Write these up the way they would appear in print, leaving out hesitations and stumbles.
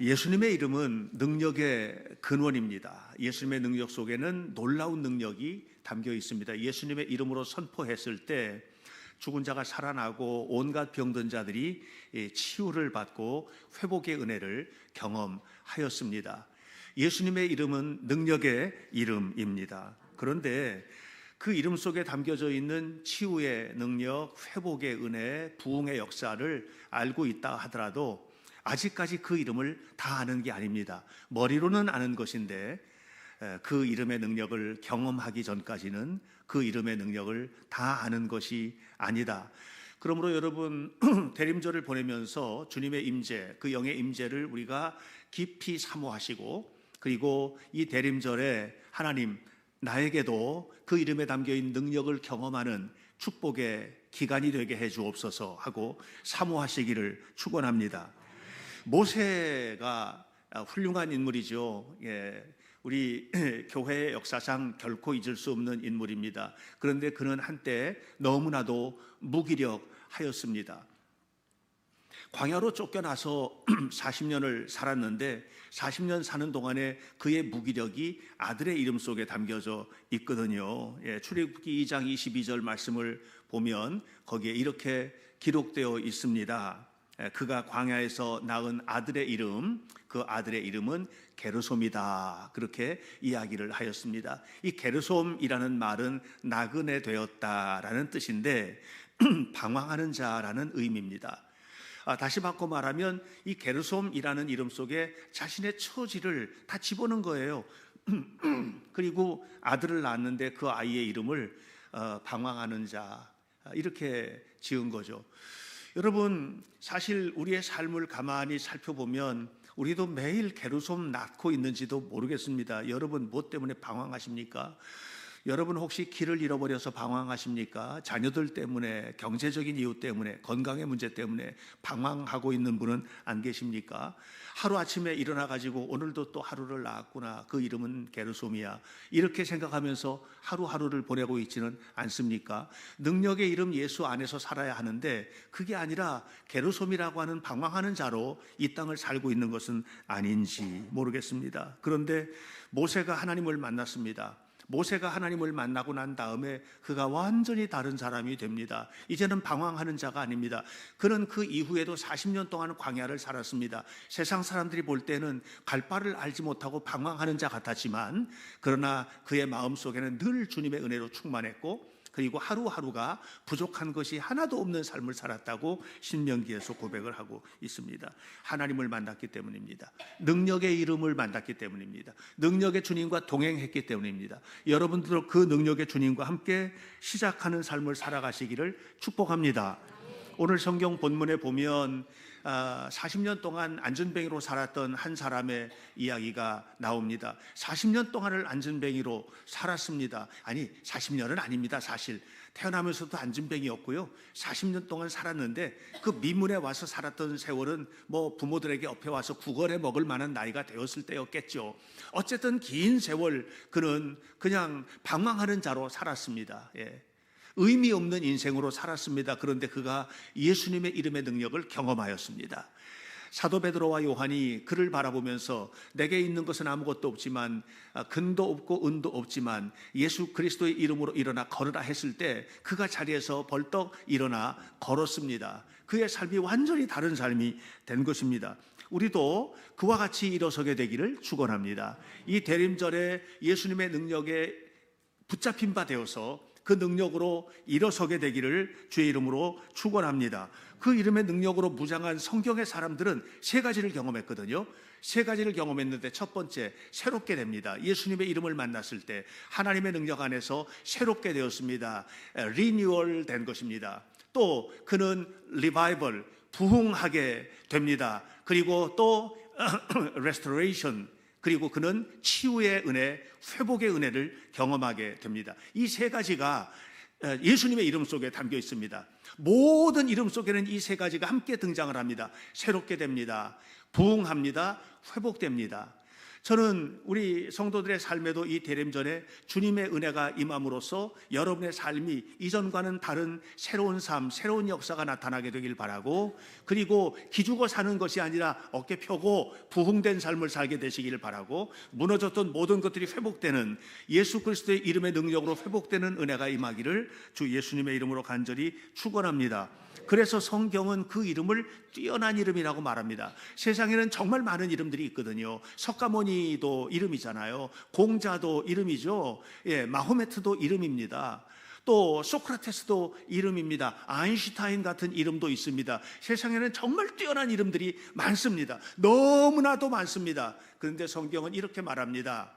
예수님의 이름은 능력의 근원입니다. 예수님의 능력 속에는 놀라운 능력이 담겨 있습니다. 예수님의 이름으로 선포했을 때 죽은 자가 살아나고 온갖 병든 자들이 치유를 받고 회복의 은혜를 경험하였습니다. 예수님의 이름은 능력의 이름입니다. 그런데 그 이름 속에 담겨져 있는 치유의 능력, 회복의 은혜, 부흥의 역사를 알고 있다 하더라도 아직까지 그 이름을 다 아는 게 아닙니다. 머리로는 아는 것인데 그 이름의 능력을 경험하기 전까지는 그 이름의 능력을 다 아는 것이 아니다. 그러므로 여러분, 대림절을 보내면서 주님의 임재, 그 영의 임재를 우리가 깊이 사모하시고, 그리고 이 대림절에 하나님, 나에게도 그 이름에 담겨있는 능력을 경험하는 축복의 기간이 되게 해 주옵소서 하고 사모하시기를 축원합니다. 모세가 훌륭한 인물이죠. 우리 교회의 역사상 결코 잊을 수 없는 인물입니다. 그런데 그는 한때 너무나도 무기력하였습니다. 광야로 쫓겨나서 40년을 살았는데 40년 사는 동안에 그의 무기력이 아들의 이름 속에 담겨져 있거든요. 출애굽기 2장 22절 말씀을 보면 거기에 이렇게 기록되어 있습니다. 그가 광야에서 낳은 아들의 이름, 그 아들의 이름은 게르솜이다. 그렇게 이야기를 하였습니다. 이 게르솜이라는 말은 나그네 되었다라는 뜻인데 방황하는 자라는 의미입니다. 다시 바꿔 말하면 이 게르솜이라는 이름 속에 자신의 처지를 다 집어넣은 거예요. 그리고 아들을 낳았는데 그 아이의 이름을 방황하는 자 이렇게 지은 거죠. 여러분, 사실 우리의 삶을 가만히 살펴보면 우리도 매일 게르솜 낳고 있는지도 모르겠습니다. 여러분 뭐 때문에 방황하십니까? 여러분 혹시 길을 잃어버려서 방황하십니까? 자녀들 때문에, 경제적인 이유 때문에, 건강의 문제 때문에 방황하고 있는 분은 안 계십니까? 하루아침에 일어나가지고 오늘도 또 하루를 낳았구나, 그 이름은 게르솜이야, 이렇게 생각하면서 하루하루를 보내고 있지는 않습니까? 능력의 이름 예수 안에서 살아야 하는데 그게 아니라 게르솜이라고 하는 방황하는 자로 이 땅을 살고 있는 것은 아닌지 모르겠습니다. 그런데 모세가 하나님을 만났습니다. 모세가 하나님을 만나고 난 다음에 그가 완전히 다른 사람이 됩니다. 이제는 방황하는 자가 아닙니다. 그는 그 이후에도 40년 동안 광야를 살았습니다. 세상 사람들이 볼 때는 갈 바를 알지 못하고 방황하는 자 같았지만, 그러나 그의 마음속에는 늘 주님의 은혜로 충만했고, 그리고 하루하루가 부족한 것이 하나도 없는 삶을 살았다고 신명기에서 고백을 하고 있습니다. 하나님을 만났기 때문입니다. 능력의 이름을 만났기 때문입니다. 능력의 주님과 동행했기 때문입니다. 여러분들도 그 능력의 주님과 함께 시작하는 삶을 살아가시기를 축복합니다. 오늘 성경 본문에 보면 40년 동안 안전뱅이로 살았던 한 사람의 이야기가 나옵니다. 40년 동안을 안전뱅이로 살았습니다. 아니, 40년은 아닙니다. 사실 태어나면서도 안전뱅이였고요. 40년 동안 살았는데 그 미문에 와서 살았던 세월은 뭐 부모들에게 업혀 와서 구걸해 먹을 만한 나이가 되었을 때였겠죠. 어쨌든 긴 세월 그는 그냥 방황하는 자로 살았습니다. 의미 없는 인생으로 살았습니다. 그런데 그가 예수님의 이름의 능력을 경험하였습니다. 사도 베드로와 요한이 그를 바라보면서 내게 있는 것은 아무것도 없지만, 근도 없고 은도 없지만 예수 그리스도의 이름으로 일어나 걸으라 했을 때 그가 자리에서 벌떡 일어나 걸었습니다. 그의 삶이 완전히 다른 삶이 된 것입니다. 우리도 그와 같이 일어서게 되기를 축원합니다. 이 대림절에 예수님의 능력에 붙잡힌 바 되어서 그 능력으로 일어서게 되기를 주의 이름으로 축원합니다. 그 이름의 능력으로 무장한 성경의 사람들은 세 가지를 경험했거든요. 세 가지를 경험했는데 첫 번째, 새롭게 됩니다. 예수님의 이름을 만났을 때 하나님의 능력 안에서 새롭게 되었습니다. 리뉴얼 된 것입니다. 또 그는 리바이벌, 부흥하게 됩니다. 그리고 또 레스토레이션, 그리고 그는 치유의 은혜, 회복의 은혜를 경험하게 됩니다. 이 세 가지가 예수님의 이름 속에 담겨 있습니다. 모든 이름 속에는 이 세 가지가 함께 등장을 합니다. 새롭게 됩니다. 부흥합니다. 회복됩니다. 저는 우리 성도들의 삶에도 이 대림전에 주님의 은혜가 임함으로써 여러분의 삶이 이전과는 다른 새로운 삶, 새로운 역사가 나타나게 되길 바라고, 그리고 기죽어 사는 것이 아니라 어깨 펴고 부흥된 삶을 살게 되시길 바라고, 무너졌던 모든 것들이 회복되는, 예수 그리스도의 이름의 능력으로 회복되는 은혜가 임하기를 주 예수님의 이름으로 간절히 축원합니다. 그래서 성경은 그 이름을 뛰어난 이름이라고 말합니다. 세상에는 정말 많은 이름들이 있거든요. 석가모니도 이름이잖아요. 공자도 이름이죠. 마호메트도 이름입니다. 또 소크라테스도 이름입니다. 아인슈타인 같은 이름도 있습니다. 세상에는 정말 뛰어난 이름들이 많습니다. 너무나도 많습니다. 그런데 성경은 이렇게 말합니다.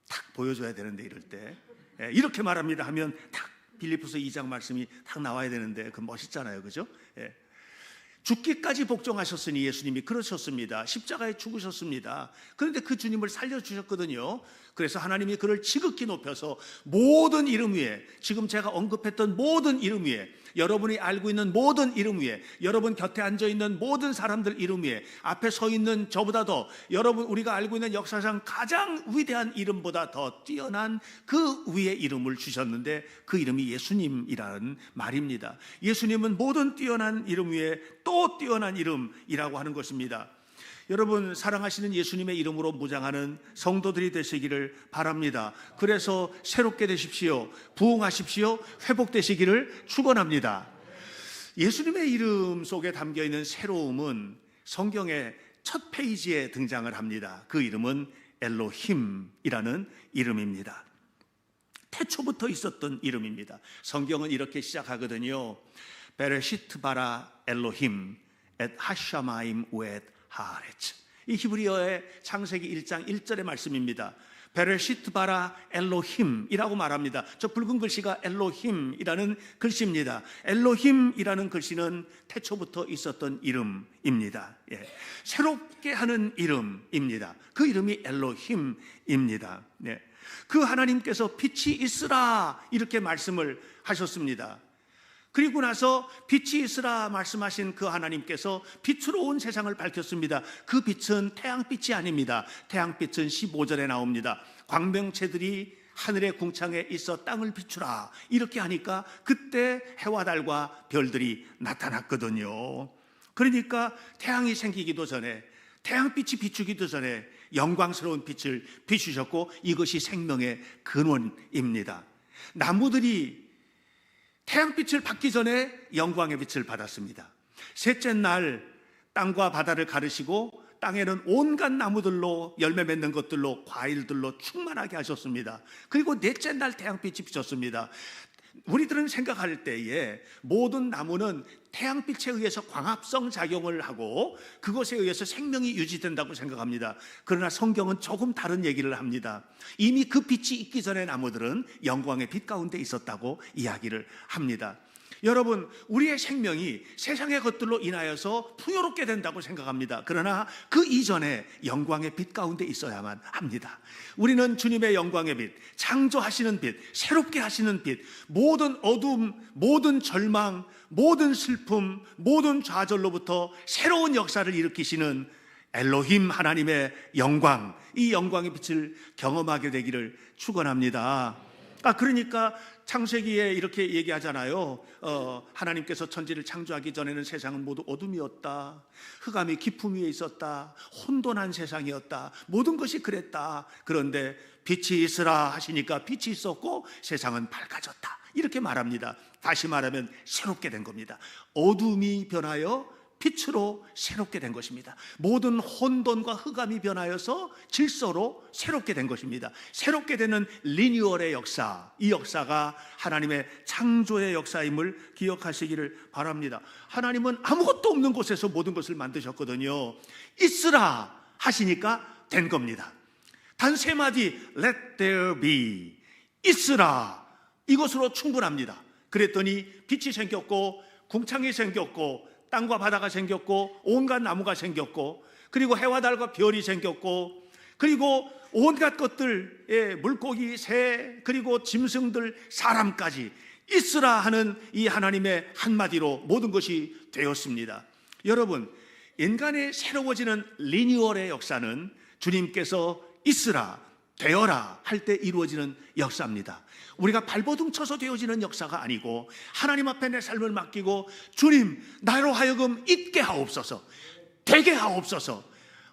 탁 보여줘야 되는데, 이럴 때 이렇게 말합니다 하면 탁 빌립보서 2장 말씀이 딱 나와야 되는데, 그 멋있잖아요, 그죠? 죽기까지 복종하셨으니, 예수님이 그러셨습니다. 십자가에 죽으셨습니다. 그런데 그 주님을 살려주셨거든요. 그래서 하나님이 그를 지극히 높여서 모든 이름 위에, 지금 제가 언급했던 모든 이름 위에, 여러분이 알고 있는 모든 이름 위에, 여러분 곁에 앉아있는 모든 사람들 이름 위에, 앞에 서 있는 저보다 더, 여러분 우리가 알고 있는 역사상 가장 위대한 이름보다 더 뛰어난 그 위에 이름을 주셨는데, 그 이름이 예수님이라는 말입니다. 예수님은 모든 뛰어난 이름 위에 또 뛰어난 이름이라고 하는 것입니다. 여러분, 사랑하시는 예수님의 이름으로 무장하는 성도들이 되시기를 바랍니다. 그래서 새롭게 되십시오. 부흥하십시오. 회복되시기를 축원합니다. 예수님의 이름 속에 담겨있는 새로움은 성경의 첫 페이지에 등장을 합니다. 그 이름은 엘로힘이라는 이름입니다. 태초부터 있었던 이름입니다. 성경은 이렇게 시작하거든요. 베레시트 바라 엘로힘 엣 하샤마임 웻 하레츠. 이 히브리어의 창세기 1장 1절의 말씀입니다. 베레시트 바라 엘로힘이라고 말합니다. 저 붉은 글씨가 엘로힘이라는 글씨입니다. 엘로힘이라는 글씨는 태초부터 있었던 이름입니다. 새롭게 하는 이름입니다. 그 이름이 엘로힘입니다. 그 하나님께서 빛이 있으라 이렇게 말씀을 하셨습니다. 그리고 나서 빛이 있으라 말씀하신 그 하나님께서 빛으로 온 세상을 밝혔습니다. 그 빛은 태양빛이 아닙니다. 태양빛은 15절에 나옵니다. 광명체들이 하늘의 궁창에 있어 땅을 비추라 이렇게 하니까 그때 해와 달과 별들이 나타났거든요. 그러니까 태양이 생기기도 전에, 태양빛이 비추기도 전에 영광스러운 빛을 비추셨고, 이것이 생명의 근원입니다. 나무들이 태양빛을 받기 전에 영광의 빛을 받았습니다. 셋째 날 땅과 바다를 가르시고 땅에는 온갖 나무들로, 열매 맺는 것들로, 과일들로 충만하게 하셨습니다. 그리고 넷째 날 태양빛이 비쳤습니다. 우리들은 생각할 때에 모든 나무는 태양빛에 의해서 광합성 작용을 하고 그것에 의해서 생명이 유지된다고 생각합니다. 그러나 성경은 조금 다른 얘기를 합니다. 이미 그 빛이 있기 전에 나무들은 영광의 빛 가운데 있었다고 이야기를 합니다. 여러분, 우리의 생명이 세상의 것들로 인하여서 풍요롭게 된다고 생각합니다. 그러나 그 이전에 영광의 빛 가운데 있어야만 합니다. 우리는 주님의 영광의 빛, 창조하시는 빛, 새롭게 하시는 빛, 모든 어둠, 모든 절망, 모든 슬픔, 모든 좌절로부터 새로운 역사를 일으키시는 엘로힘 하나님의 영광, 이 영광의 빛을 경험하게 되기를 축원합니다. 그러니까 창세기에 이렇게 얘기하잖아요. 하나님께서 천지를 창조하기 전에는 세상은 모두 어둠이었다. 흑암이 깊음 위에 있었다. 혼돈한 세상이었다. 모든 것이 그랬다. 그런데 빛이 있으라 하시니까 빛이 있었고 세상은 밝아졌다. 이렇게 말합니다. 다시 말하면 새롭게 된 겁니다. 어둠이 변하여 빛으로 새롭게 된 것입니다. 모든 혼돈과 흑암이 변하여서 질서로 새롭게 된 것입니다. 새롭게 되는 리뉴얼의 역사, 이 역사가 하나님의 창조의 역사임을 기억하시기를 바랍니다. 하나님은 아무것도 없는 곳에서 모든 것을 만드셨거든요. 있으라 하시니까 된 겁니다. 단 세 마디 Let there be, 있으라, 이것으로 충분합니다. 그랬더니 빛이 생겼고 궁창이 생겼고 땅과 바다가 생겼고 온갖 나무가 생겼고, 그리고 해와 달과 별이 생겼고, 그리고 온갖 것들, 물고기, 새, 그리고 짐승들, 사람까지 있으라 하는 이 하나님의 한마디로 모든 것이 되었습니다. 여러분, 인간의 새로워지는 리뉴얼의 역사는 주님께서 있으라, 되어라 할 때 이루어지는 역사입니다. 우리가 발버둥 쳐서 되어지는 역사가 아니고 하나님 앞에 내 삶을 맡기고 주님 나로 하여금 있게 하옵소서, 되게 하옵소서,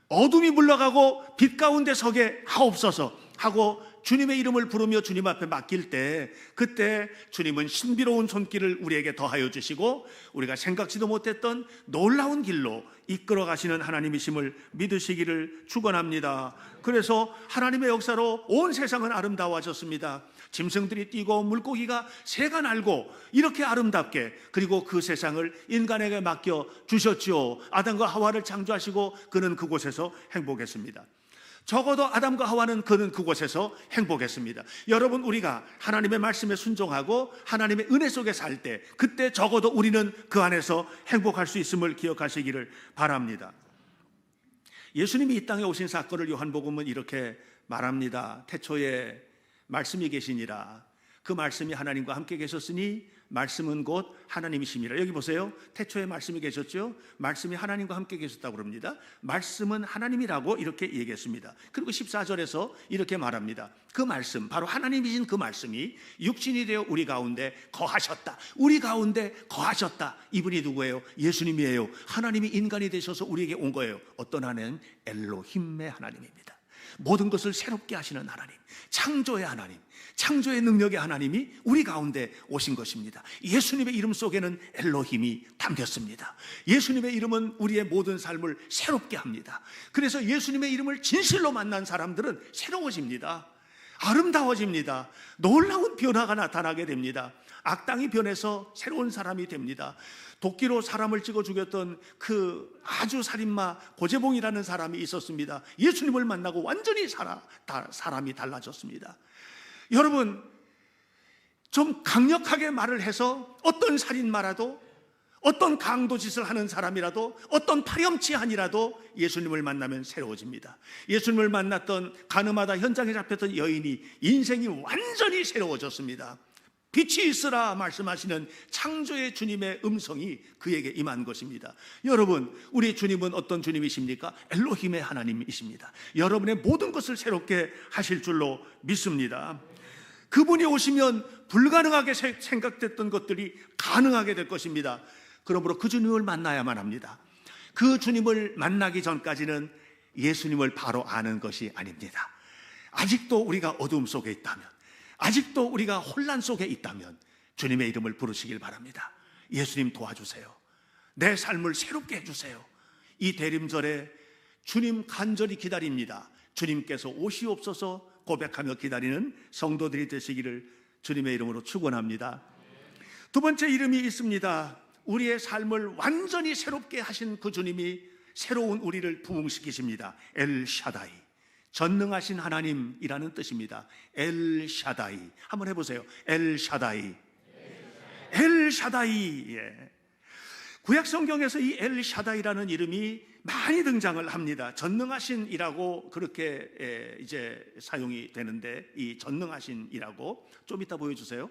어둠이 물러가고 빛 가운데 서게 하옵소서 하고 주님의 이름을 부르며 주님 앞에 맡길 때, 그때 주님은 신비로운 손길을 우리에게 더하여 주시고 우리가 생각지도 못했던 놀라운 길로 이끌어 가시는 하나님이심을 믿으시기를 축원합니다. 그래서 하나님의 역사로 온 세상은 아름다워졌습니다. 짐승들이 뛰고 물고기가 새가 날고 이렇게 아름답게, 그리고 그 세상을 인간에게 맡겨 주셨지요. 아담과 하와를 창조하시고 그는 그곳에서 행복했습니다. 적어도 아담과 하와는 그곳에서 행복했습니다. 여러분, 우리가 하나님의 말씀에 순종하고 하나님의 은혜 속에 살 때, 그때 적어도 우리는 그 안에서 행복할 수 있음을 기억하시기를 바랍니다. 예수님이 이 땅에 오신 사건을 요한복음은 이렇게 말합니다. 태초에 말씀이 계시니라. 그 말씀이 하나님과 함께 계셨으니 말씀은 곧 하나님이심이라. 여기 보세요. 태초에 말씀이 계셨죠. 말씀이 하나님과 함께 계셨다고 그럽니다. 말씀은 하나님이라고 이렇게 얘기했습니다. 그리고 14절에서 이렇게 말합니다. 그 말씀, 바로 하나님이신 그 말씀이 육신이 되어 우리 가운데 거하셨다. 우리 가운데 거하셨다. 이분이 누구예요? 예수님이에요. 하나님이 인간이 되셔서 우리에게 온 거예요. 어떤 하나님? 엘로힘의 하나님입니다. 모든 것을 새롭게 하시는 하나님, 창조의 하나님, 창조의 능력의 하나님이 우리 가운데 오신 것입니다. 예수님의 이름 속에는 엘로힘이 담겼습니다. 예수님의 이름은 우리의 모든 삶을 새롭게 합니다. 그래서 예수님의 이름을 진실로 만난 사람들은 새로워집니다. 아름다워집니다. 놀라운 변화가 나타나게 됩니다. 악당이 변해서 새로운 사람이 됩니다. 도끼로 사람을 찍어 죽였던 그 아주 살인마 고재봉이라는 사람이 있었습니다. 예수님을 만나고 완전히 사람이 달라졌습니다. 여러분, 좀 강력하게 말을 해서 어떤 살인마라도, 어떤 강도짓을 하는 사람이라도, 어떤 파렴치한이라도 예수님을 만나면 새로워집니다. 예수님을 만났던 가늠하다 현장에 잡혔던 여인이 인생이 완전히 새로워졌습니다. 빛이 있으라 말씀하시는 창조의 주님의 음성이 그에게 임한 것입니다. 여러분, 우리 주님은 어떤 주님이십니까? 엘로힘의 하나님이십니다. 여러분의 모든 것을 새롭게 하실 줄로 믿습니다. 그분이 오시면 불가능하게 생각됐던 것들이 가능하게 될 것입니다. 그러므로 그 주님을 만나야만 합니다. 그 주님을 만나기 전까지는 예수님을 바로 아는 것이 아닙니다. 아직도 우리가 어둠 속에 있다면, 아직도 우리가 혼란 속에 있다면 주님의 이름을 부르시길 바랍니다. 예수님 도와주세요. 내 삶을 새롭게 해주세요. 이 대림절에 주님 간절히 기다립니다. 주님께서 오시옵소서 고백하며 기다리는 성도들이 되시기를 주님의 이름으로 축원합니다. 두 번째 이름이 있습니다. 우리의 삶을 완전히 새롭게 하신 그 주님이 새로운 우리를 부흥시키십니다. 엘샤다이, 전능하신 하나님이라는 뜻입니다. 엘샤다이, 한번 해보세요. 엘샤다이, 엘샤다이. 예. 구약 성경에서 이 엘샤다이라는 이름이 많이 등장을 합니다. 전능하신이라고 그렇게 이제 사용이 되는데, 이 전능하신이라고 좀 이따 보여주세요.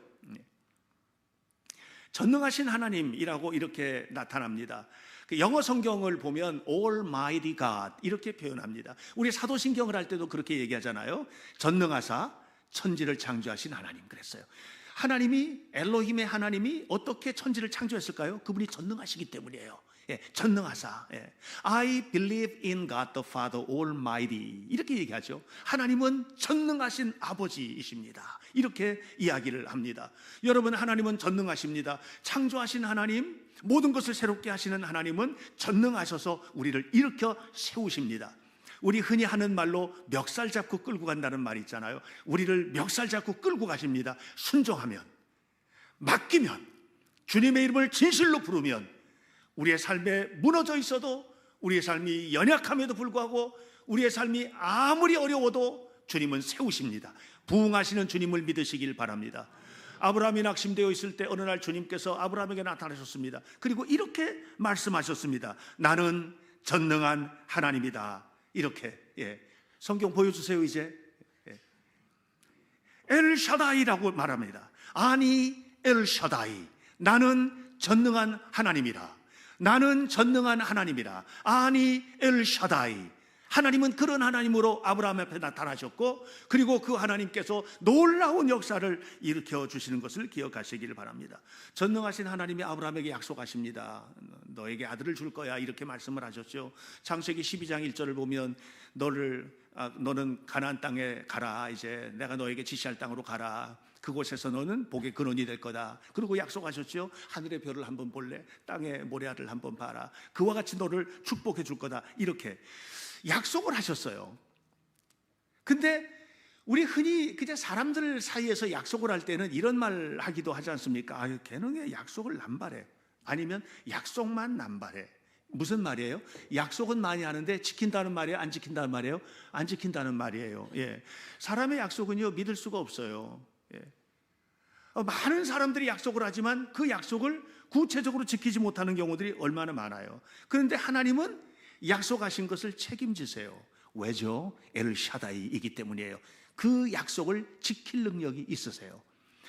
전능하신 하나님이라고 이렇게 나타납니다. 영어 성경을 보면 Almighty God 이렇게 표현합니다. 우리 사도신경을 할 때도 그렇게 얘기하잖아요. 전능하사 천지를 창조하신 하나님 그랬어요. 하나님이, 엘로힘의 하나님이 어떻게 천지를 창조했을까요? 그분이 전능하시기 때문이에요. 예, 전능하사. 예. I believe in God the Father Almighty 이렇게 얘기하죠. 하나님은 전능하신 아버지이십니다. 이렇게 이야기를 합니다. 여러분, 하나님은 전능하십니다. 창조하신 하나님, 모든 것을 새롭게 하시는 하나님은 전능하셔서 우리를 일으켜 세우십니다. 우리 흔히 하는 말로 멱살 잡고 끌고 간다는 말이 있잖아요. 우리를 멱살 잡고 끌고 가십니다. 순종하면, 맡기면, 주님의 이름을 진실로 부르면, 우리의 삶에 무너져 있어도, 우리의 삶이 연약함에도 불구하고, 우리의 삶이 아무리 어려워도 주님은 세우십니다. 부흥하시는 주님을 믿으시길 바랍니다. 아브라함이 낙심되어 있을 때 어느 날 주님께서 아브라함에게 나타나셨습니다. 그리고 이렇게 말씀하셨습니다. 나는 전능한 하나님이다. 이렇게. 예. 성경 보여주세요. 이제 엘샤다이라고 말합니다. 아니 엘샤다이, 나는 전능한 하나님이라. 나는 전능한 하나님이라. 아니 엘샤다이. 하나님은 그런 하나님으로 아브라함 앞에 나타나셨고, 그리고 그 하나님께서 놀라운 역사를 일으켜 주시는 것을 기억하시기를 바랍니다. 전능하신 하나님이 아브라함에게 약속하십니다. 너에게 아들을 줄 거야, 이렇게 말씀을 하셨죠. 창세기 12장 1절을 보면 너는 가나안 땅에 가라. 이제 내가 너에게 지시할 땅으로 가라. 그곳에서 너는 복의 근원이 될 거다. 그리고 약속하셨죠. 하늘의 별을 한번 볼래? 땅의 모래알을 한번 봐라. 그와 같이 너를 축복해 줄 거다. 이렇게 약속을 하셨어요. 근데 우리 흔히 그냥 사람들 사이에서 약속을 할 때는 이런 말 하기도 하지 않습니까? 아유, 걔는 왜 약속을 남발해? 아니면 약속만 남발해. 무슨 말이에요? 약속은 많이 하는데 지킨다는 말이에요? 안 지킨다는 말이에요? 안 지킨다는 말이에요. 예. 사람의 약속은요, 믿을 수가 없어요. 예. 많은 사람들이 약속을 하지만 그 약속을 구체적으로 지키지 못하는 경우들이 얼마나 많아요. 그런데 하나님은 약속하신 것을 책임지세요. 왜죠? 엘샤다이이기 때문이에요. 그 약속을 지킬 능력이 있으세요.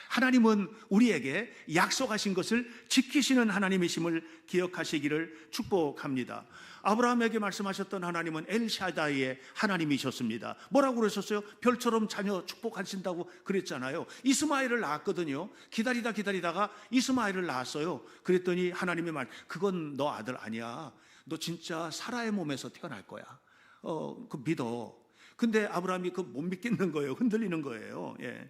하나님은 우리에게 약속하신 것을 지키시는 하나님이심을 기억하시기를 축복합니다. 아브라함에게 말씀하셨던 하나님은 엘샤다이의 하나님이셨습니다. 뭐라고 그러셨어요? 별처럼 자녀 축복하신다고 그랬잖아요. 이스마엘을 낳았거든요. 기다리다가 이스마엘을 낳았어요. 그랬더니 하나님의 말, 그건 너 아들 아니야. 너 진짜 사라의 몸에서 태어날 거야. 그 믿어. 근데 아브라함이 그 못 믿겠는 거예요. 흔들리는 거예요. 예.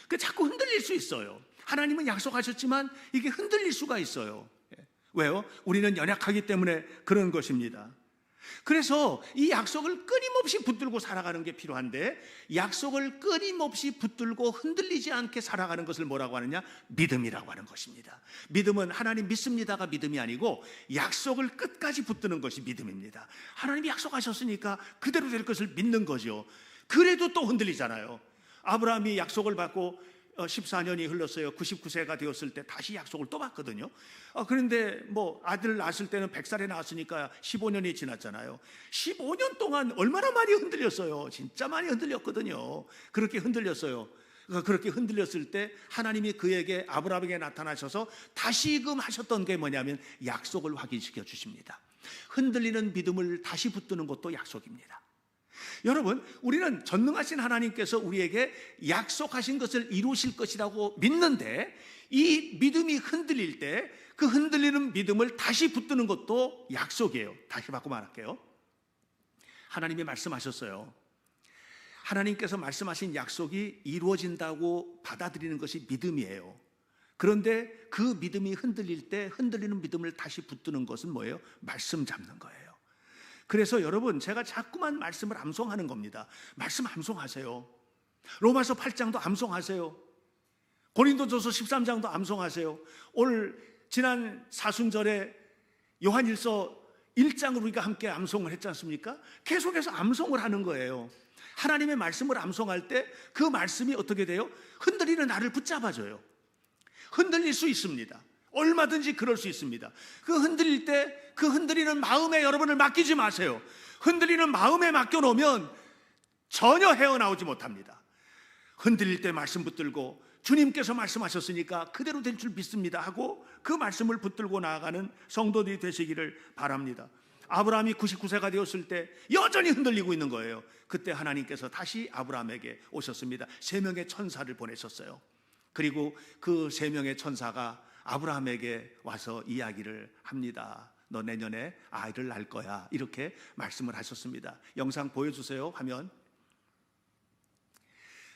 그 자꾸 흔들릴 수 있어요. 하나님은 약속하셨지만 이게 흔들릴 수가 있어요. 예. 왜요? 우리는 연약하기 때문에 그런 것입니다. 그래서 이 약속을 끊임없이 붙들고 살아가는 게 필요한데, 약속을 끊임없이 붙들고 흔들리지 않게 살아가는 것을 뭐라고 하느냐? 믿음이라고 하는 것입니다. 믿음은 하나님 믿습니다가 믿음이 아니고 약속을 끝까지 붙드는 것이 믿음입니다. 하나님이 약속하셨으니까 그대로 될 것을 믿는 거죠. 그래도 또 흔들리잖아요. 아브라함이 약속을 받고 14년이 흘렀어요. 99세가 되었을 때 다시 약속을 또 받거든요. 그런데 뭐 아들 낳았을 때는 100살에 낳았으니까 15년이 지났잖아요. 15년 동안 얼마나 많이 흔들렸어요. 진짜 많이 흔들렸거든요. 그렇게 흔들렸어요. 그렇게 흔들렸을 때 하나님이 그에게, 아브라함에게 나타나셔서 다시금 하셨던 게 뭐냐면 약속을 확인시켜 주십니다. 흔들리는 믿음을 다시 붙드는 것도 약속입니다. 여러분, 우리는 전능하신 하나님께서 우리에게 약속하신 것을 이루실 것이라고 믿는데, 이 믿음이 흔들릴 때 그 흔들리는 믿음을 다시 붙드는 것도 약속이에요. 다시 바꿔 말할게요. 하나님이 말씀하셨어요. 하나님께서 말씀하신 약속이 이루어진다고 받아들이는 것이 믿음이에요. 그런데 그 믿음이 흔들릴 때 흔들리는 믿음을 다시 붙드는 것은 뭐예요? 말씀 잡는 거예요. 그래서 여러분, 제가 자꾸만 말씀을 암송하는 겁니다. 말씀 암송하세요. 로마서 8장도 암송하세요. 고린도전서 13장도 암송하세요. 지난 사순절에 요한일서 1장을 우리가 함께 암송을 했지 않습니까? 계속해서 암송을 하는 거예요. 하나님의 말씀을 암송할 때 그 말씀이 어떻게 돼요? 흔들리는 나를 붙잡아줘요. 흔들릴 수 있습니다. 얼마든지 그럴 수 있습니다. 그 흔들릴 때 그 흔들리는 마음에 여러분을 맡기지 마세요. 흔들리는 마음에 맡겨놓으면 전혀 헤어나오지 못합니다. 흔들릴 때 말씀 붙들고, 주님께서 말씀하셨으니까 그대로 될 줄 믿습니다 하고 그 말씀을 붙들고 나아가는 성도들이 되시기를 바랍니다. 아브라함이 99세가 되었을 때 여전히 흔들리고 있는 거예요. 그때 하나님께서 다시 아브라함에게 오셨습니다. 3명의 천사를 보내셨어요. 그리고 그 3명의 천사가 아브라함에게 와서 이야기를 합니다. 너 내년에 아이를 낳을 거야, 이렇게 말씀을 하셨습니다. 영상 보여주세요. 화면.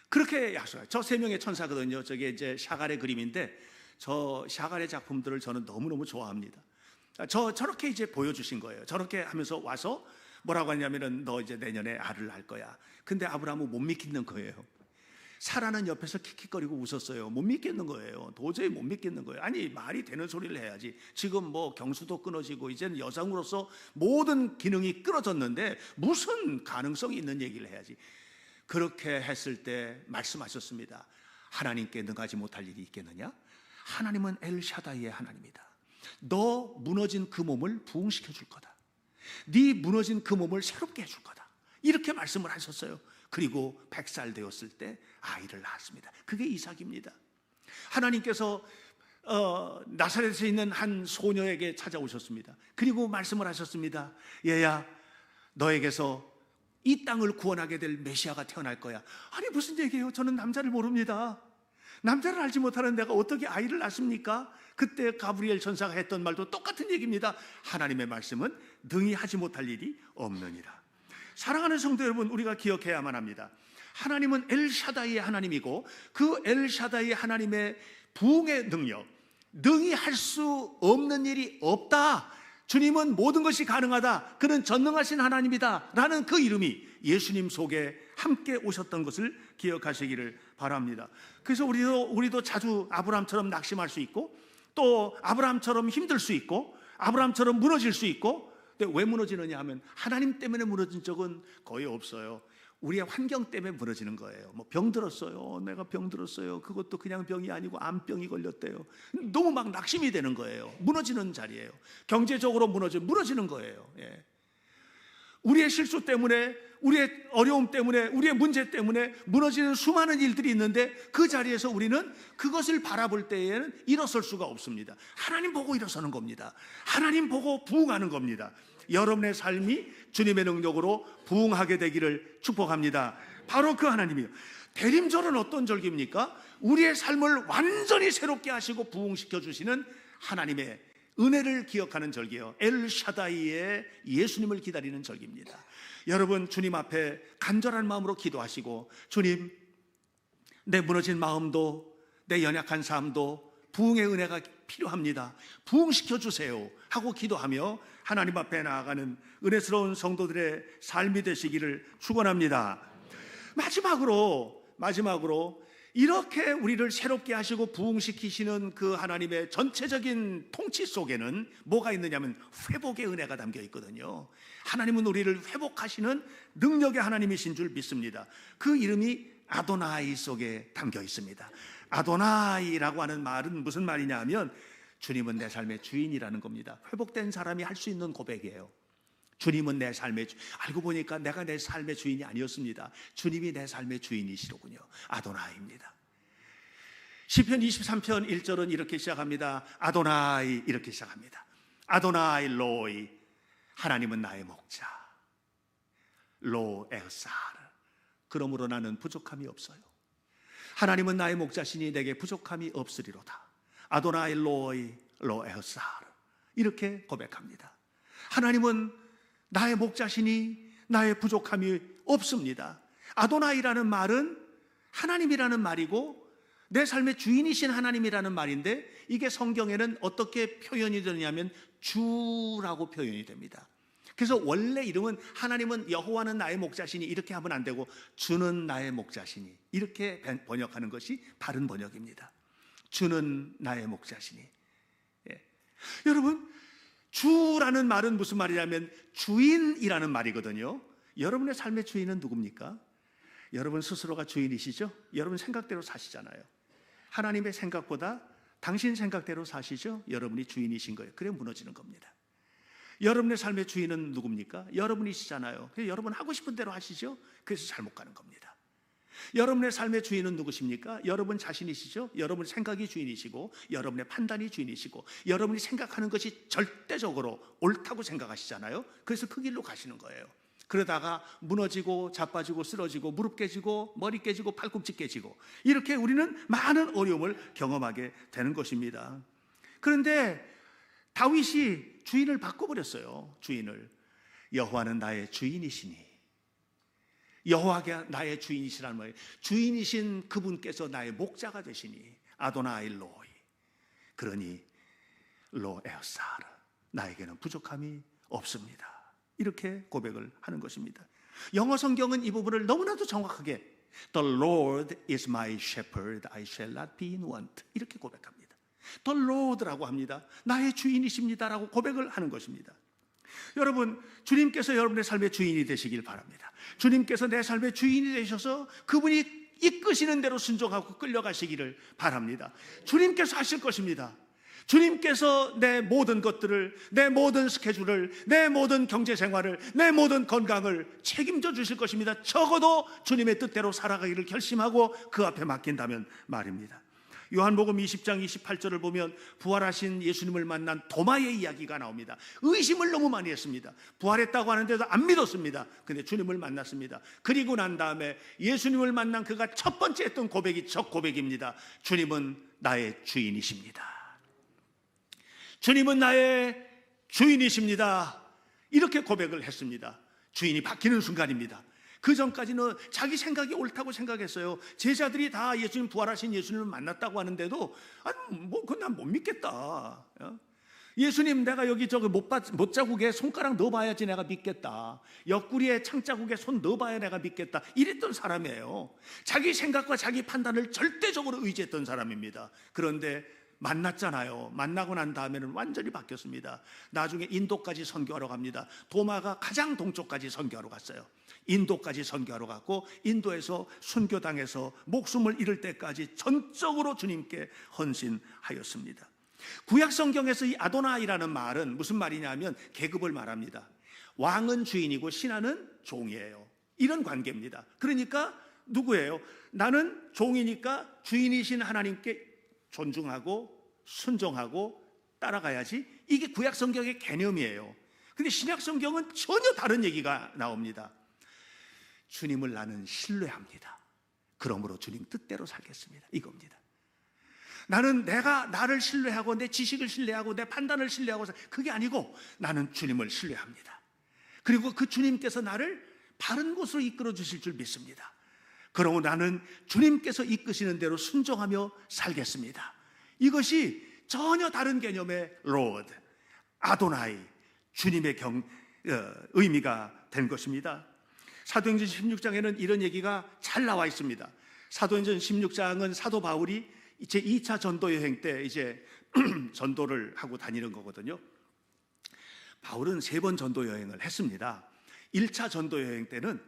그렇게 약속해요. 저 3명의 천사거든요. 저게 이제 샤갈의 그림인데, 저 샤갈의 작품들을 저는 너무너무 좋아합니다. 저렇게 이제 보여주신 거예요. 저렇게 하면서 와서 뭐라고 하냐면은 너 이제 내년에 아들을 낳을 거야. 근데 아브라함은 못 믿겠는 거예요. 사라는 옆에서 킥킥거리고 웃었어요. 못 믿겠는 거예요. 도저히 못 믿겠는 거예요. 아니, 말이 되는 소리를 해야지. 지금 뭐 경수도 끊어지고 이제는 여성으로서 모든 기능이 끊어졌는데 무슨 가능성이 있는 얘기를 해야지. 그렇게 했을 때 말씀하셨습니다. 하나님께 능하지 못할 일이 있겠느냐? 하나님은 엘샤다이의 하나님이다. 너 무너진 그 몸을 부흥시켜 줄 거다. 네 무너진 그 몸을 새롭게 해줄 거다. 이렇게 말씀을 하셨어요. 그리고 100살 되었을 때 아이를 낳았습니다. 그게 이삭입니다. 하나님께서 나사렛에 있는 한 소녀에게 찾아오셨습니다. 그리고 말씀을 하셨습니다. 얘야, 너에게서 이 땅을 구원하게 될 메시아가 태어날 거야. 아니 무슨 얘기예요? 저는 남자를 모릅니다. 남자를 알지 못하는 내가 어떻게 아이를 낳습니까? 그때 가브리엘 천사가 했던 말도 똑같은 얘기입니다. 하나님의 말씀은 능히 하지 못할 일이 없느니라. 사랑하는 성도 여러분, 우리가 기억해야만 합니다. 하나님은 엘샤다이의 하나님이고 그 엘샤다이의 하나님의 부흥의 능력, 능히 할 수 없는 일이 없다. 주님은 모든 것이 가능하다. 그는 전능하신 하나님이다 라는 그 이름이 예수님 속에 함께 오셨던 것을 기억하시기를 바랍니다. 그래서 우리도 자주 아브라함처럼 낙심할 수 있고 또 아브라함처럼 힘들 수 있고 아브라함처럼 무너질 수 있고, 근데 왜 무너지느냐 하면 하나님 때문에 무너진 적은 거의 없어요. 우리의 환경 때문에 무너지는 거예요. 뭐 병 들었어요. 내가 병 들었어요. 그것도 그냥 병이 아니고 암병이 걸렸대요. 너무 막 낙심이 되는 거예요. 무너지는 자리예요. 경제적으로 무너지는 거예요. 예. 우리의 실수 때문에, 우리의 어려움 때문에, 우리의 문제 때문에 무너지는 수많은 일들이 있는데 그 자리에서 우리는 그것을 바라볼 때에는 일어설 수가 없습니다. 하나님 보고 일어서는 겁니다. 하나님 보고 부흥하는 겁니다. 여러분의 삶이 주님의 능력으로 부흥하게 되기를 축복합니다. 바로 그 하나님이요. 대림절은 어떤 절기입니까? 우리의 삶을 완전히 새롭게 하시고 부흥시켜 주시는 하나님의 은혜를 기억하는 절기예요. 엘샤다이의 예수님을 기다리는 절기입니다. 여러분, 주님 앞에 간절한 마음으로 기도하시고, 주님, 내 무너진 마음도 내 연약한 삶도 부흥의 은혜가 필요합니다. 부흥시켜 주세요 하고 기도하며 하나님 앞에 나아가는 은혜스러운 성도들의 삶이 되시기를 축원합니다. 마지막으로 이렇게 우리를 새롭게 하시고 부흥시키시는 그 하나님의 전체적인 통치 속에는 뭐가 있느냐면 회복의 은혜가 담겨 있거든요. 하나님은 우리를 회복하시는 능력의 하나님이신 줄 믿습니다. 그 이름이 아도나이 속에 담겨 있습니다. 아도나이라고 하는 말은 무슨 말이냐 하면 주님은 내 삶의 주인이라는 겁니다. 회복된 사람이 할 수 있는 고백이에요. 주님은 내 삶의 알고 보니까 내가 내 삶의 주인이 아니었습니다. 주님이 내 삶의 주인이시로군요. 아도나이입니다. 시편 23편 1절은 이렇게 시작합니다. 아도나이, 이렇게 시작합니다. 아도나이 로이, 하나님은 나의 목자. 로 에사르, 그러므로 나는 부족함이 없어요. 하나님은 나의 목자시니 내게 부족함이 없으리로다. 아도나이 로이 로 에사르, 이렇게 고백합니다. 하나님은 나의 목자시니 나의 부족함이 없습니다. 아도나이라는 말은 하나님이라는 말이고 내 삶의 주인이신 하나님이라는 말인데, 이게 성경에는 어떻게 표현이 되냐면 주라고 표현이 됩니다. 그래서 원래 이름은 하나님은 여호와는 나의 목자시니 이렇게 하면 안 되고 주는 나의 목자시니 이렇게 번역하는 것이 바른 번역입니다. 주는 나의 목자시니. 예. 여러분, 주라는 말은 무슨 말이냐면 주인이라는 말이거든요. 여러분의 삶의 주인은 누굽니까? 여러분 스스로가 주인이시죠? 여러분 생각대로 사시잖아요. 하나님의 생각보다 당신 생각대로 사시죠? 여러분이 주인이신 거예요. 그래 무너지는 겁니다. 여러분의 삶의 주인은 누굽니까? 여러분이시잖아요. 그래서 여러분 하고 싶은 대로 하시죠? 그래서 잘못 가는 겁니다. 여러분의 삶의 주인은 누구십니까? 여러분 자신이시죠? 여러분 생각이 주인이시고 여러분의 판단이 주인이시고 여러분이 생각하는 것이 절대적으로 옳다고 생각하시잖아요. 그래서 그 길로 가시는 거예요. 그러다가 무너지고 자빠지고 쓰러지고 무릎 깨지고 머리 깨지고 팔꿈치 깨지고 이렇게 우리는 많은 어려움을 경험하게 되는 것입니다. 그런데 다윗이 주인을 바꿔버렸어요. 주인을. 여호와는 나의 주인이시니, 여호와가 나의 주인이시라는 말이에요. 주인이신 그분께서 나의 목자가 되시니 아도나이 로이, 그러니 로 에사르, 나에게는 부족함이 없습니다. 이렇게 고백을 하는 것입니다. 영어 성경은 이 부분을 너무나도 정확하게 The Lord is my shepherd, I shall not be in want, 이렇게 고백합니다. The Lord라고 합니다. 나의 주인이십니다라고 고백을 하는 것입니다. 여러분, 주님께서 여러분의 삶의 주인이 되시길 바랍니다. 주님께서 내 삶의 주인이 되셔서 그분이 이끄시는 대로 순종하고 끌려가시기를 바랍니다. 주님께서 하실 것입니다. 주님께서 내 모든 것들을, 내 모든 스케줄을, 내 모든 경제생활을, 내 모든 건강을 책임져 주실 것입니다. 적어도 주님의 뜻대로 살아가기를 결심하고 그 앞에 맡긴다면 말입니다. 요한복음 20장 28절을 보면 부활하신 예수님을 만난 도마의 이야기가 나옵니다. 의심을 너무 많이 했습니다. 부활했다고 하는데도 안 믿었습니다. 근데 주님을 만났습니다. 그리고 난 다음에 예수님을 만난 그가 첫 번째 했던 고백이 첫 고백입니다. 주님은 나의 주인이십니다. 주님은 나의 주인이십니다. 이렇게 고백을 했습니다. 주인이 바뀌는 순간입니다. 그 전까지는 자기 생각이 옳다고 생각했어요. 제자들이 다 예수님, 부활하신 예수님을 만났다고 하는데도 그건 난 못 믿겠다. 예수님, 내가 여기 저기 못자국에 손가락 넣어봐야지 내가 믿겠다. 옆구리에 창자국에 손 넣어봐야 내가 믿겠다. 이랬던 사람이에요. 자기 생각과 자기 판단을 절대적으로 의지했던 사람입니다. 그런데 만났잖아요. 만나고 난 다음에는 완전히 바뀌었습니다. 나중에 인도까지 선교하러 갑니다. 도마가 가장 동쪽까지 선교하러 갔어요. 인도까지 선교하러 갔고, 인도에서 순교당해서 목숨을 잃을 때까지 전적으로 주님께 헌신하였습니다. 구약 성경에서 이 아도나이라는 말은 무슨 말이냐면 계급을 말합니다. 왕은 주인이고 신하는 종이에요. 이런 관계입니다. 그러니까 누구예요? 나는 종이니까 주인이신 하나님께 존중하고 순종하고 따라가야지. 이게 구약 성경의 개념이에요. 근데 신약 성경은 전혀 다른 얘기가 나옵니다. 주님을 나는 신뢰합니다. 그러므로 주님 뜻대로 살겠습니다. 이겁니다. 나는 내가 나를 신뢰하고 내 지식을 신뢰하고 내 판단을 신뢰하고, 그게 아니고 나는 주님을 신뢰합니다. 그리고 그 주님께서 나를 바른 곳으로 이끌어 주실 줄 믿습니다. 그러고 나는 주님께서 이끄시는 대로 순종하며 살겠습니다. 이것이 전혀 다른 개념의 로드, 아도나이, 주님의 의미가 된 것입니다. 사도행전 16장에는 이런 얘기가 잘 나와 있습니다. 사도행전 16장은 사도 바울이 제 2차 전도 여행 때 이제 전도를 하고 다니는 거거든요. 바울은 3번 전도 여행을 했습니다. 1차 전도 여행 때는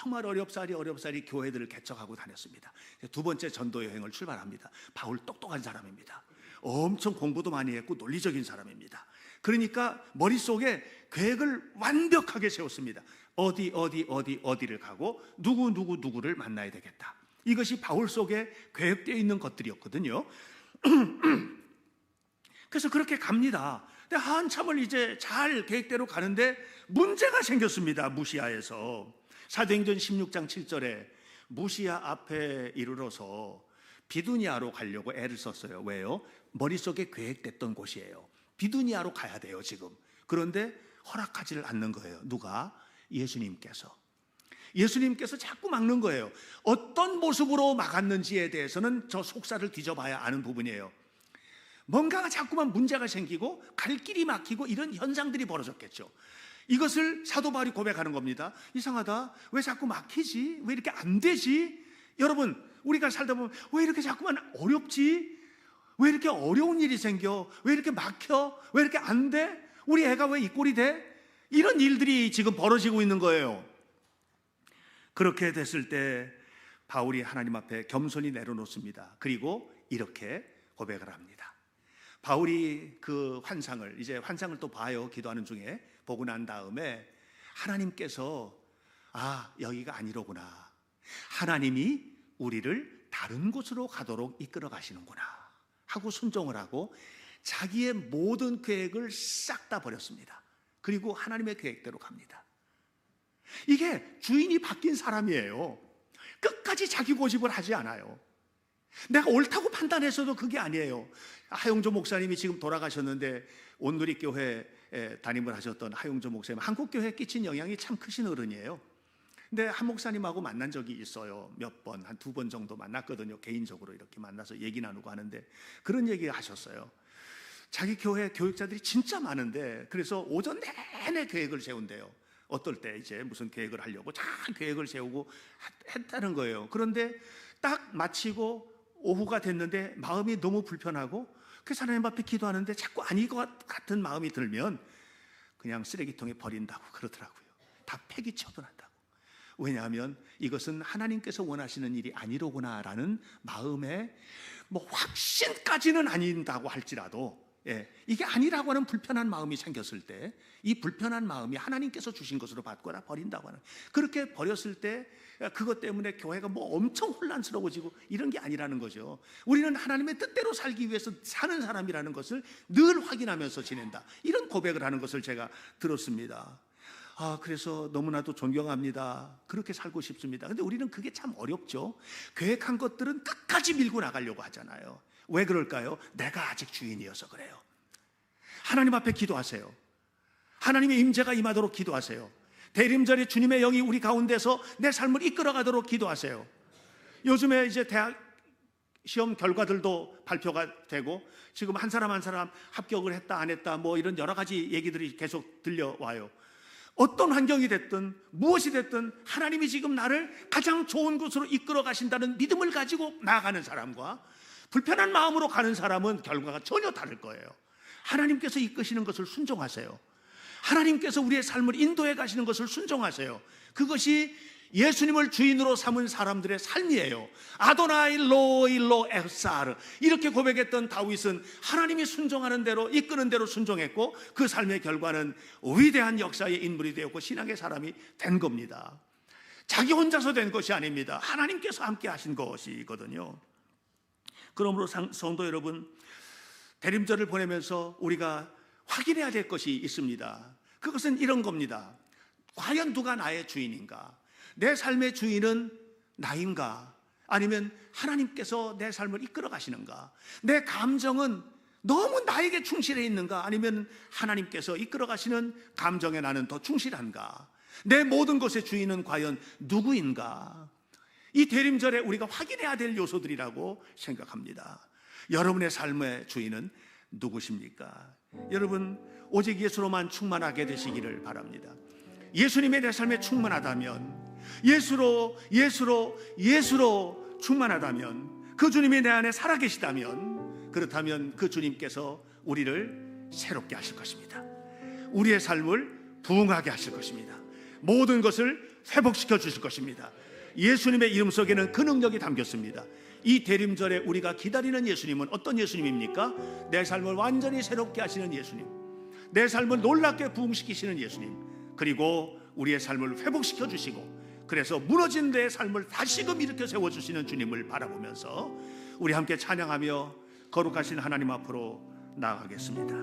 정말 어렵사리 교회들을 개척하고 다녔습니다. 두 번째 전도 여행을 출발합니다. 바울 똑똑한 사람입니다. 엄청 공부도 많이 했고 논리적인 사람입니다. 그러니까 머릿속에 계획을 완벽하게 세웠습니다. 어디를 가고 누구를 만나야 되겠다. 이것이 바울 속에 계획되어 있는 것들이었거든요. 그래서 그렇게 갑니다. 근데 한참을 이제 잘 계획대로 가는데 문제가 생겼습니다. 무시아에서. 사도행전 16장 7절에 무시아 앞에 이르러서 비두니아로 가려고 애를 썼어요. 왜요? 머릿속에 계획됐던 곳이에요. 비두니아로 가야 돼요, 지금. 그런데 허락하지를 않는 거예요. 누가? 예수님께서 자꾸 막는 거예요. 어떤 모습으로 막았는지에 대해서는 저 속사를 뒤져봐야 아는 부분이에요. 뭔가가 자꾸만 문제가 생기고 갈 길이 막히고 이런 현상들이 벌어졌겠죠. 이것을 사도 바울이 고백하는 겁니다. 이상하다. 왜 자꾸 막히지? 왜 이렇게 안 되지? 여러분, 우리가 살다 보면 왜 이렇게 자꾸만 어렵지? 왜 이렇게 어려운 일이 생겨? 왜 이렇게 막혀? 왜 이렇게 안 돼? 우리 애가 왜 이 꼴이 돼? 이런 일들이 지금 벌어지고 있는 거예요. 그렇게 됐을 때 바울이 하나님 앞에 겸손히 내려놓습니다. 그리고 이렇게 고백을 합니다. 바울이 그 환상을 또 봐요. 기도하는 중에 보고 난 다음에 하나님께서 여기가 아니로구나. 하나님이 우리를 다른 곳으로 가도록 이끌어 가시는구나 하고 순종을 하고 자기의 모든 계획을 싹 다 버렸습니다. 그리고 하나님의 계획대로 갑니다. 이게 주인이 바뀐 사람이에요. 끝까지 자기 고집을 하지 않아요. 내가 옳다고 판단해서도 그게 아니에요. 하용조 목사님이 지금 돌아가셨는데 온누리교회에 담임을 하셨던 하용조 목사님, 한국교회에 끼친 영향이 참 크신 어른이에요. 근데 한 목사님하고 만난 적이 있어요. 몇 번, 한 2번 정도 만났거든요. 개인적으로 이렇게 만나서 얘기 나누고 하는데 그런 얘기 하셨어요. 자기 교회 교육자들이 진짜 많은데 그래서 오전 내내 계획을 세운대요. 어떨 때 이제 무슨 계획을 하려고 잘 계획을 세우고 했다는 거예요. 그런데 딱 마치고 오후가 됐는데 마음이 너무 불편하고 그래서 하나님 앞에 기도하는데 자꾸 아닌 것 같은 마음이 들면 그냥 쓰레기통에 버린다고 그러더라고요. 다 폐기 처분한다고. 왜냐하면 이것은 하나님께서 원하시는 일이 아니로구나라는 마음에 확신까지는 아닌다고 할지라도 이게 아니라고 하는 불편한 마음이 생겼을 때 이 불편한 마음이 하나님께서 주신 것으로 받거나 버린다고 하는, 그렇게 버렸을 때 그것 때문에 교회가 뭐 엄청 혼란스러워지고 이런 게 아니라는 거죠. 우리는 하나님의 뜻대로 살기 위해서 사는 사람이라는 것을 늘 확인하면서 지낸다, 이런 고백을 하는 것을 제가 들었습니다. 그래서 너무나도 존경합니다. 그렇게 살고 싶습니다. 근데 우리는 그게 참 어렵죠. 계획한 것들은 끝까지 밀고 나가려고 하잖아요. 왜 그럴까요? 내가 아직 주인이어서 그래요. 하나님 앞에 기도하세요. 하나님의 임재가 임하도록 기도하세요. 대림절에 주님의 영이 우리 가운데서 내 삶을 이끌어가도록 기도하세요. 요즘에 이제 대학 시험 결과들도 발표가 되고 지금 한 사람 한 사람 합격을 했다 안 했다 뭐 이런 여러 가지 얘기들이 계속 들려와요. 어떤 환경이 됐든 무엇이 됐든 하나님이 지금 나를 가장 좋은 곳으로 이끌어 가신다는 믿음을 가지고 나아가는 사람과 불편한 마음으로 가는 사람은 결과가 전혀 다를 거예요. 하나님께서 이끄시는 것을 순종하세요. 하나님께서 우리의 삶을 인도해 가시는 것을 순종하세요. 그것이 예수님을 주인으로 삼은 사람들의 삶이에요. 아도나이 로일로 에사르, 이렇게 고백했던 다윗은 하나님이 순종하는 대로, 이끄는 대로 순종했고 그 삶의 결과는 위대한 역사의 인물이 되었고 신앙의 사람이 된 겁니다. 자기 혼자서 된 것이 아닙니다. 하나님께서 함께 하신 것이거든요. 그러므로 성도 여러분, 대림절을 보내면서 우리가 확인해야 될 것이 있습니다. 그것은 이런 겁니다. 과연 누가 나의 주인인가? 내 삶의 주인은 나인가? 아니면 하나님께서 내 삶을 이끌어 가시는가? 내 감정은 너무 나에게 충실해 있는가? 아니면 하나님께서 이끌어 가시는 감정에 나는 더 충실한가? 내 모든 것의 주인은 과연 누구인가? 이 대림절에 우리가 확인해야 될 요소들이라고 생각합니다. 여러분의 삶의 주인은 누구십니까? 여러분, 오직 예수로만 충만하게 되시기를 바랍니다. 예수님의 내 삶에 충만하다면, 예수로 충만하다면, 그 주님이 내 안에 살아계시다면, 그렇다면 그 주님께서 우리를 새롭게 하실 것입니다. 우리의 삶을 부흥하게 하실 것입니다. 모든 것을 회복시켜 주실 것입니다. 예수님의 이름 속에는 그 능력이 담겼습니다. 이 대림절에 우리가 기다리는 예수님은 어떤 예수님입니까? 내 삶을 완전히 새롭게 하시는 예수님, 내 삶을 놀랍게 부흥시키시는 예수님, 그리고 우리의 삶을 회복시켜 주시고 그래서 무너진 내 삶을 다시금 일으켜 세워주시는 주님을 바라보면서 우리 함께 찬양하며 거룩하신 하나님 앞으로 나아가겠습니다.